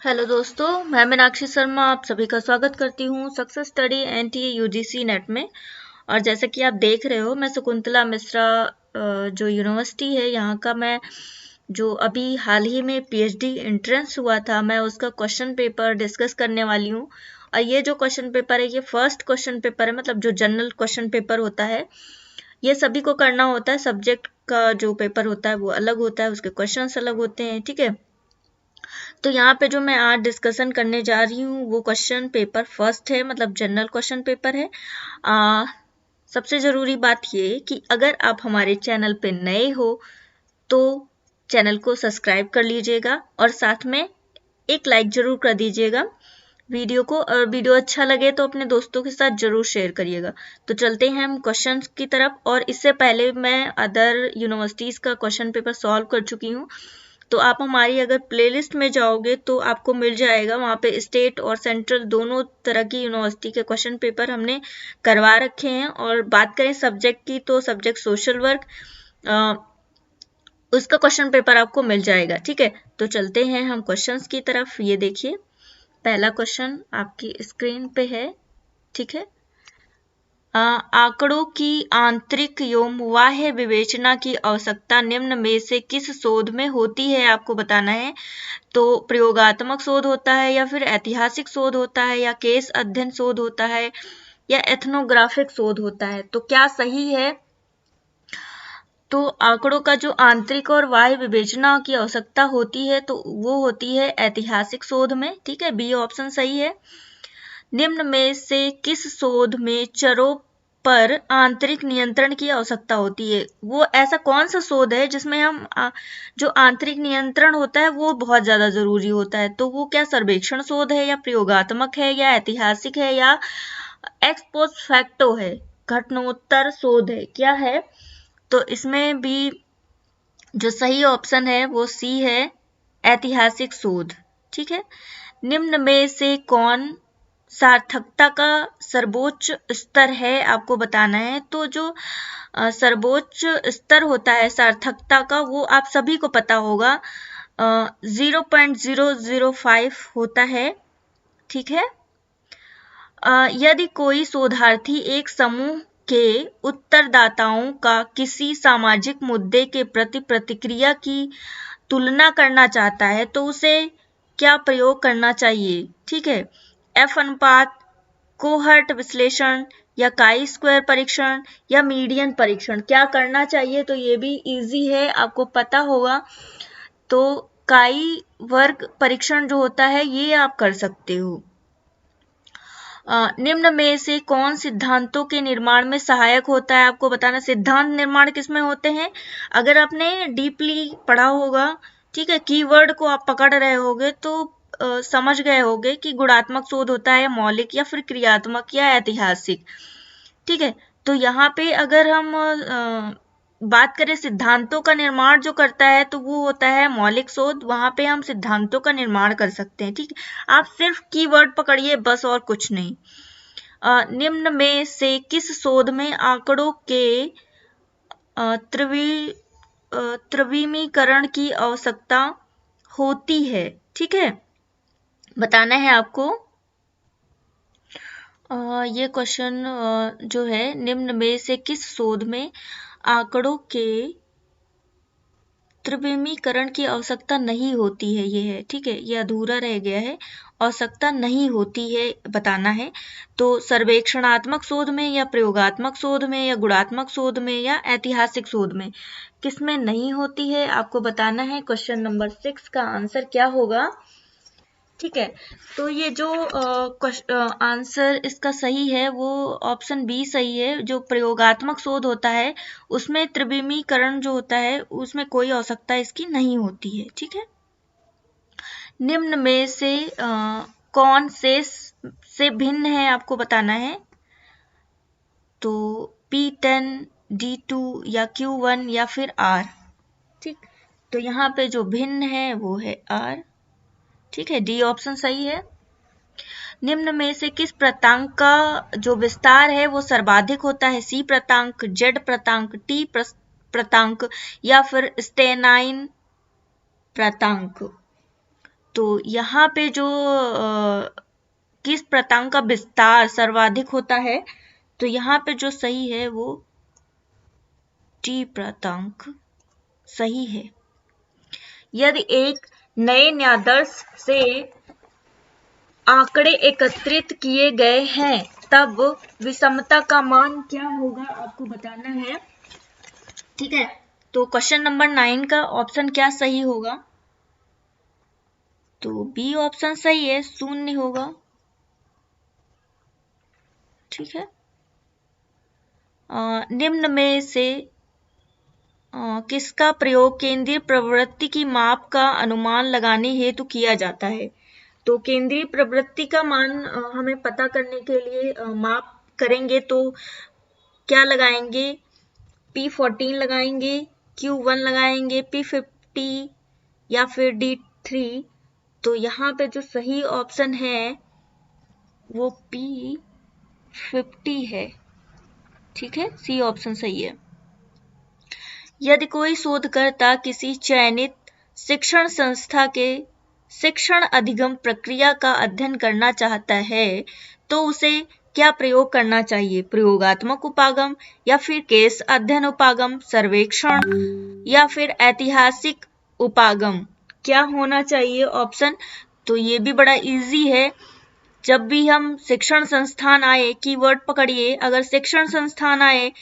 Hello दोस्तों, मैं मीनाक्षी शर्मा आप सभी का स्वागत करती हूँ success study NTA UGC net में। और जैसे कि आप देख रहे हो, मैं शकुंतला मिश्रा जो यूनिवर्सिटी है यहाँ का, मैं जो अभी हाल ही में पीएचडी एंट्रेंस हुआ था, मैं उसका क्वेश्चन पेपर डिस्कस करने वाली हूँ। और ये जो क्वेश्चन पेपर है, ये फर्स्ट क्वेश्चन पेपर है, मतलब जो जनरल क्वेश्चन पेपर होता है ये सभी को करना होता है। सब्जेक्ट का जो पेपर होता है वो अलग होता है, उसके क्वेश्चंस अलग होते हैं, ठीक है। तो यहाँ पे जो मैं आज डिस्कशन करने जा रही हूँ वो क्वेश्चन पेपर फर्स्ट है, मतलब जनरल क्वेश्चन पेपर है। सबसे ज़रूरी बात ये कि अगर आप हमारे चैनल पे नए हो तो चैनल को सब्सक्राइब कर लीजिएगा और साथ में एक लाइक ज़रूर कर दीजिएगा वीडियो को। और वीडियो अच्छा लगे तो अपने दोस्तों के साथ ज़रूर शेयर करिएगा। तो चलते हैं हम क्वेश्चन की तरफ। और इससे पहले मैं अदर यूनिवर्सिटीज़ का क्वेश्चन पेपर सॉल्व कर चुकी हूँ, तो आप हमारी अगर प्लेलिस्ट में जाओगे तो आपको मिल जाएगा। वहाँ पे स्टेट और सेंट्रल दोनों तरह की यूनिवर्सिटी के क्वेश्चन पेपर हमने करवा रखे हैं। और बात करें सब्जेक्ट की, तो सब्जेक्ट सोशल वर्क, उसका क्वेश्चन पेपर आपको मिल जाएगा, ठीक है। तो चलते हैं हम क्वेश्चंस की तरफ। ये देखिए, पहला क्वेश्चन आपकी स्क्रीन पे है, ठीक है। आंकड़ों की आंतरिक एवं बाह्य विवेचना की आवश्यकता निम्न में से किस शोध में होती है, आपको बताना है। तो प्रयोगात्मक शोध होता है, या फिर ऐतिहासिक शोध होता है, या केस अध्ययन शोध होता है, या एथनोग्राफिक शोध होता है। तो क्या सही है? तो आंकड़ों का जो आंतरिक और बाह्य विवेचना की आवश्यकता होती है तो वो होती है ऐतिहासिक शोध में, ठीक है। बी ऑप्शन सही है। निम्न में से किस शोध में चरों पर आंतरिक नियंत्रण की आवश्यकता होती है? वो ऐसा कौन सा शोध है जिसमें हम जो आंतरिक नियंत्रण होता है वो बहुत ज्यादा जरूरी होता है? तो वो क्या सर्वेक्षण शोध है, या प्रयोगात्मक है, या ऐतिहासिक है, या एक्स पोस्ट फैक्टो है, घटनोत्तर शोध है, क्या है? तो इसमें भी जो सही ऑप्शन है वो सी है, ऐतिहासिक शोध, ठीक है। निम्न में से कौन सार्थकता का सर्वोच्च स्तर है, आपको बताना है। तो जो सर्वोच्च स्तर होता है सार्थकता का, वो आप सभी को पता होगा, 0.005 होता है, ठीक है। यदि कोई शोधार्थी एक समूह के उत्तरदाताओं का किसी सामाजिक मुद्दे के प्रति प्रतिक्रिया की तुलना करना चाहता है तो उसे क्या प्रयोग करना चाहिए, ठीक है। एफ अनुपात, कोहर्ट विश्लेषण, या काई स्क्वायर परीक्षण, या मीडियन परीक्षण, क्या करना चाहिए? तो ये भी इजी है, आपको पता होगा। तो काई वर्ग परीक्षण जो होता है ये आप कर सकते हो। निम्न में से कौन सिद्धांतों के निर्माण में सहायक होता है, आपको बताना। सिद्धांत निर्माण किसमें होते हैं? अगर आपने डीपली पढ़ा होगा, ठीक है, कीवर्ड को आप पकड़ रहे होगे तो समझ गए होगे कि गुणात्मक शोध होता है मौलिक, या फिर क्रियात्मक, या ऐतिहासिक, ठीक है। तो यहाँ पे अगर हम बात करें सिद्धांतों का निर्माण जो करता है तो वो होता है मौलिक शोध। वहां पे हम सिद्धांतों का निर्माण कर सकते हैं, ठीक है। आप सिर्फ कीवर्ड पकड़िए बस, और कुछ नहीं। निम्न में से किस शोध में आंकड़ों के त्रिविमीकरण की आवश्यकता होती है, ठीक है, बताना है आपको। ये क्वेश्चन जो है, निम्न में से किस शोध में आंकड़ों के त्रिविमीकरण की आवश्यकता नहीं होती है, ये है, ठीक है, ये अधूरा रह गया है, आवश्यकता नहीं होती है बताना है। तो सर्वेक्षणात्मक शोध में, या प्रयोगात्मक शोध में, या गुणात्मक शोध में, या ऐतिहासिक शोध में, किसमें नहीं होती है, आपको बताना है। क्वेश्चन नंबर 6 का आंसर क्या होगा, ठीक है। तो ये जो आंसर इसका सही है वो ऑप्शन बी सही है। जो प्रयोगात्मक शोध होता है उसमें त्रिविमीकरण जो होता है उसमें कोई आवश्यकता इसकी नहीं होती है, ठीक है। निम्न में से कौन से भिन्न है, आपको बताना है। तो P10, D2, या Q1, या फिर R, ठीक। तो यहाँ पे जो भिन्न है वो है R, ठीक है, डी ऑप्शन सही है। निम्न में से किस प्रांतांक का जो विस्तार है वो सर्वाधिक होता है? सी प्रांतांक, जेड प्रांतांक, टी प्रांतांक, या फिर स्टेनाइन प्रांतांक। तो यहाँ पे जो किस प्रांतांक का विस्तार सर्वाधिक होता है, तो यहाँ पे जो सही है वो टी प्रांतांक सही है। यदि एक नए न्यायाधीश से आंकड़े एकत्रित किए गए हैं तब विषमता का मान क्या होगा आपको बताना है। ठीक है, तो क्वेश्चन नंबर 9 का ऑप्शन क्या सही होगा, तो बी ऑप्शन सही है, 0 होगा। ठीक है, निम्न में से किसका प्रयोग केंद्रीय प्रवृत्ति की माप का अनुमान लगाने हेतु किया जाता है। तो केंद्रीय प्रवृत्ति का मान हमें पता करने के लिए माप करेंगे तो क्या लगाएंगे, P14 लगाएंगे, Q1 लगाएंगे, P50 या फिर D3। तो यहाँ पे जो सही ऑप्शन है वो P50 है। ठीक है, सी ऑप्शन सही है। यदि कोई शोधकर्ता किसी चयनित शिक्षण संस्था के शिक्षण अधिगम प्रक्रिया का अध्ययन करना चाहता है तो उसे क्या प्रयोग करना चाहिए, प्रयोगात्मक उपागम या फिर केस अध्ययन उपागम, सर्वेक्षण या फिर ऐतिहासिक उपागम, क्या होना चाहिए ऑप्शन। तो ये भी बड़ा इजी है, जब भी हम शिक्षण संस्थान आए, कीवर्ड पकड़िए, अगर शिक्षण संस्थान आए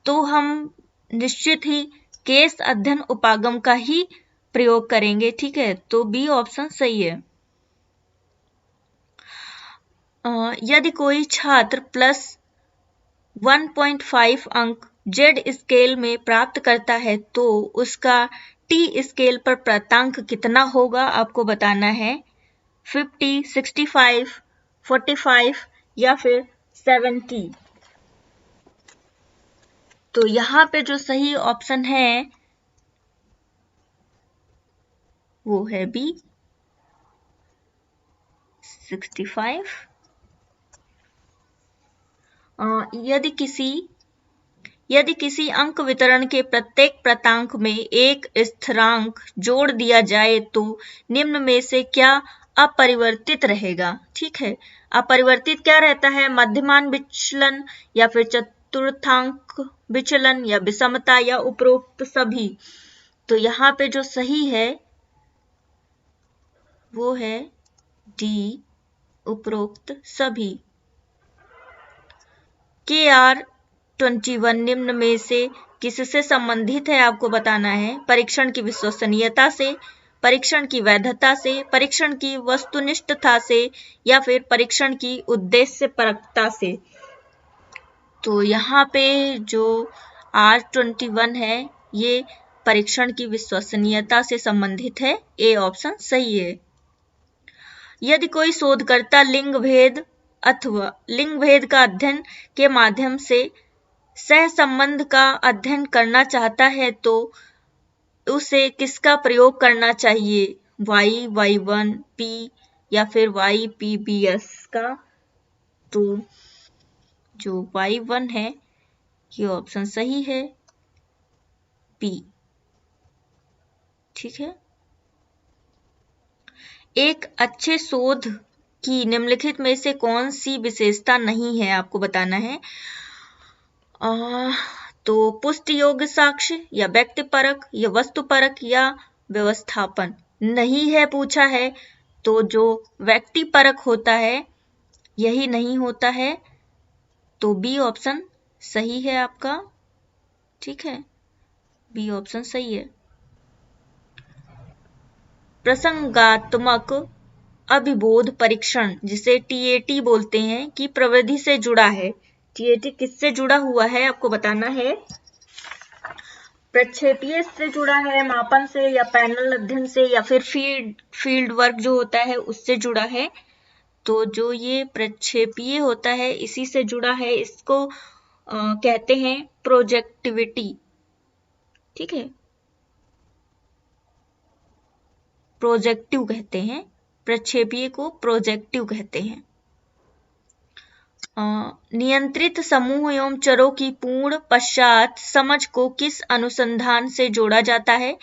तो हम निश्चित ही केस अध्ययन उपागम का ही प्रयोग करेंगे। ठीक है, तो बी ऑप्शन सही है। यदि कोई छात्र प्लस 1.5 अंक जेड स्केल में प्राप्त करता है तो उसका टी स्केल पर प्राप्तांक कितना होगा आपको बताना है, 50, 65, 45 या फिर 70। तो यहाँ पे जो सही ऑप्शन है वो है बी 65। यदि किसी अंक वितरण के प्रत्येक प्रांतांक में एक स्थिरांक जोड़ दिया जाए तो निम्न में से क्या अपरिवर्तित रहेगा। ठीक है, अपरिवर्तित क्या रहता है, मध्यमान विचलन या फिर चतुर्थांक विचलन या विषमता या उपरोक्त सभी। तो यहाँ पे जो सही है वो है डी, उपरोक्त सभी। KR21 निम्न में से किससे संबंधित है आपको बताना है, परीक्षण की विश्वसनीयता से, परीक्षण की वैधता से, परीक्षण की वस्तुनिष्ठता से या फिर परीक्षण की उद्देश्यपरकता से। तो यहाँ पे जो R21 है ये परीक्षण की विश्वसनीयता से संबंधित है, ए ऑप्शन सही है। यदि कोई शोधकर्ता लिंग भेद अथवा लिंग भेद का अध्ययन के माध्यम से सहसंबंध का अध्ययन करना चाहता है तो उसे किसका प्रयोग करना चाहिए, Y1P या फिर YPBS का। तो जो Y1 है ये ऑप्शन सही है, P। ठीक है, एक अच्छे शोध की निम्नलिखित में से कौन सी विशेषता नहीं है आपको बताना है। तो पुष्टि योग्य साक्ष्य या व्यक्तिपरक या वस्तुपरक या व्यवस्थापन नहीं है पूछा है, तो जो व्यक्तिपरक होता है यही नहीं होता है, तो बी ऑप्शन सही है आपका। ठीक है, बी ऑप्शन सही है। प्रसंगात्मक अभिबोध परीक्षण जिसे TAT बोलते हैं की प्रविधि से जुड़ा है। TAT किससे जुड़ा हुआ है आपको बताना है, प्रक्षेपीय से जुड़ा है, मापन से या पैनल अध्ययन से या फिर फील्ड वर्क जो होता है उससे जुड़ा है। तो जो ये प्रक्षेपीय होता है इसी से जुड़ा है, इसको कहते हैं प्रोजेक्टिविटी। ठीक है, प्रोजेक्टिव कहते हैं, प्रक्षेपीय को प्रोजेक्टिव कहते हैं। नियंत्रित समूह एवं चरों की पूर्ण पश्चात समझ को किस अनुसंधान से जोड़ा जाता है,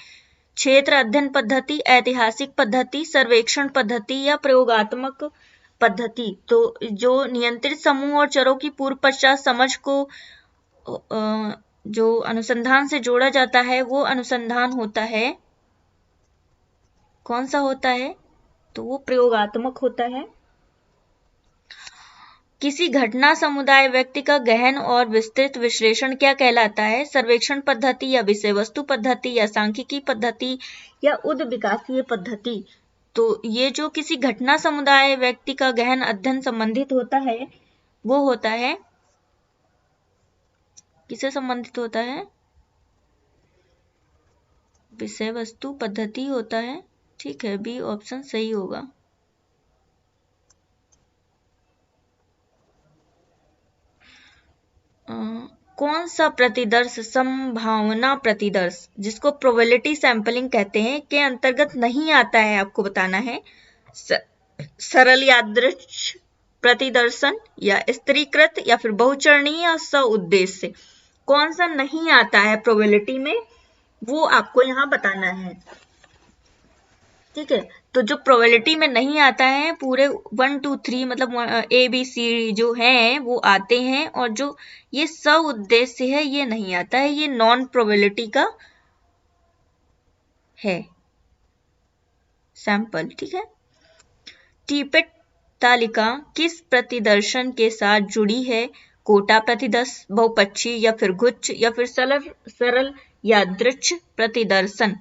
क्षेत्र अध्ययन पद्धति, ऐतिहासिक पद्धति, सर्वेक्षण पद्धति या प्रयोगात्मक पद्धति। तो जो नियंत्रित समूह और चरों की पूर्व पश्चात समझ को जो अनुसंधान से जोड़ा जाता है वो अनुसंधान होता है, कौन सा होता है? तो वो प्रयोगात्मक होता है। किसी घटना, समुदाय, व्यक्ति का गहन और विस्तृत विश्लेषण क्या कहलाता है? सर्वेक्षण पद्धति या विषय वस्तु पद्धति या सांख्यिकी पद्धति या उद्विकासीय पद्धति। तो ये जो किसी घटना, समुदाय, व्यक्ति का गहन अध्ययन संबंधित होता है वो होता है, किससे संबंधित होता है? विषय वस्तु पद्धति होता है। ठीक है, बी ऑप्शन सही होगा। कौन सा प्रतिदर्श संभावना प्रतिदर्श, जिसको प्रोबेबिलिटी सैंपलिंग कहते हैं, के अंतर्गत नहीं आता है? आपको बताना है। सरल यादृच्छ प्रतिदर्शन या स्थिरीकृत या फिर बहुचरणीय या सउद्देश्य, कौन सा नहीं आता है प्रोबेबिलिटी में, वो आपको यहाँ बताना है। ठीक है, तो जो प्रोबेबिलिटी में नहीं आता है पूरे 1 2 3 मतलब ABC जो हैं वो आते हैं, और जो ये सउद्देश्य है ये नहीं आता है, ये नॉन प्रोबेबिलिटी का है सैंपल। ठीक है, टीपेट तालिका किस प्रतिदर्शन के साथ जुड़ी है? कोटा प्रतिदर्श, बहुपक्षी या फिर गुच्छ या फिर सरल यादृच्छ प्रतिदर्शन।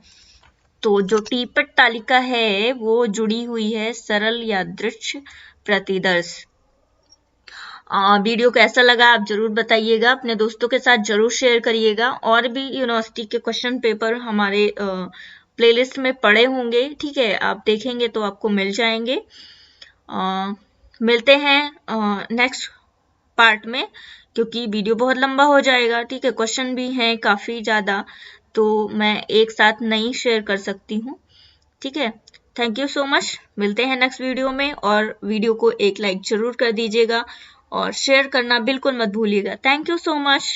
तो जो टीपेट तालिका है वो जुड़ी हुई है सरल यादृच्छ प्रतिदर्श। वीडियो कैसा लगा आप जरूर बताइएगा, अपने दोस्तों के साथ जरूर शेयर करिएगा। और भी यूनिवर्सिटी के क्वेश्चन पेपर हमारे प्लेलिस्ट में पड़े होंगे, ठीक है, आप देखेंगे तो आपको मिल जाएंगे। मिलते हैं नेक्स्ट पार्ट में, क्योंकि वीडियो बहुत लंबा हो जाएगा। ठीक है, क्वेश्चन भी हैं काफी ज्यादा, तो मैं एक साथ नहीं शेयर कर सकती हूँ। ठीक है, थैंक यू सो मच। मिलते हैं नेक्स्ट वीडियो में, और वीडियो को एक लाइक जरूर कर दीजिएगा और शेयर करना बिल्कुल मत भूलिएगा। Thank you so much.